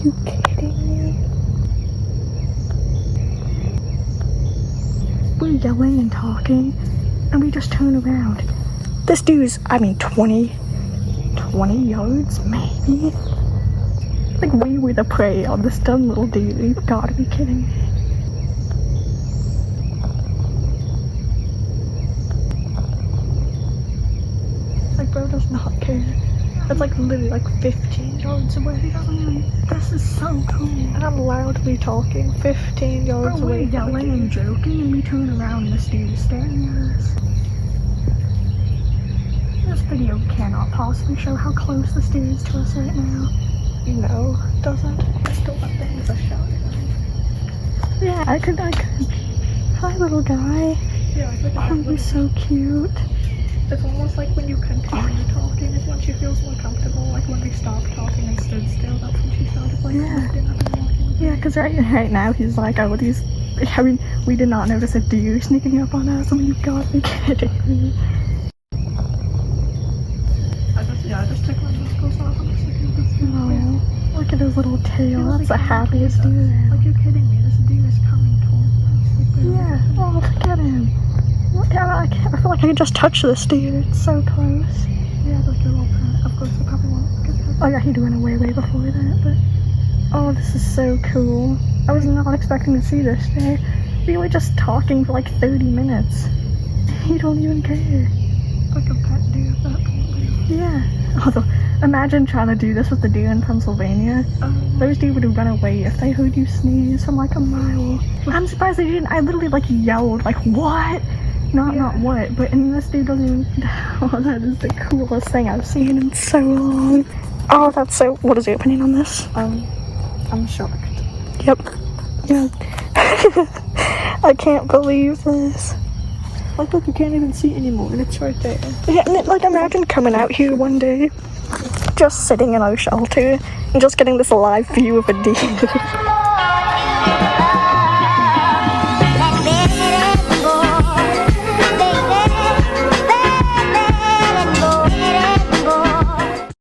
you kidding me? We're yelling and talking, and we just turn around. This dude's, 20 yards, maybe? Like, we were the prey on this dumb little dude. You've gotta be kidding me. Like, bro does not care. It's like literally like 15 yards away. He doesn't even. This is so cool. And I'm loudly talking 15 yards away. We're yelling and joking, and we turn around and this dude is staring at us. This video cannot possibly show how close this dude is to us right now. No, it doesn't. I still thought that was a shot. Yeah, I could. Hi, little guy. Yeah, oh, you're so cute. It's almost like when you continue talking, it's when she feels more comfortable, like when we stopped talking and stood still, that's when she started like lifting up and walking. Yeah, because right now he's like, oh, these, we did not notice a deer sneaking up on us. I mean, you've got to be kidding me. I just took my muscles off. I'm just looking at this dude. Oh, look at his little tail. That's the happiest deer. Like, you're kidding me, this deer is coming towards us. Like, yeah, oh, look at him. I feel like I can just touch this dude. It's so close. Yeah, like a little pet. Of course, I probably won't. Oh yeah, he'd run away way before that, but... Oh, this is so cool. I was not expecting to see this day. We were just talking for like 30 minutes. You don't even care. Like a pet deer at that point. Yeah. Although, imagine trying to do this with the deer in Pennsylvania. Those deer would have run away if they heard you sneeze from like a mile. I'm surprised they didn't. I literally like yelled, like, what? Not what, but and this dude doesn't even. Oh, that is the coolest thing I've seen in so long. Oh, that's so. What is your opinion on this? I'm shocked. Yep. Yeah. I can't believe this. Like, look, you can't even see anymore, and it's right there. Yeah, and like, imagine coming out here one day, just sitting in our shelter, and just getting this live view of a deer.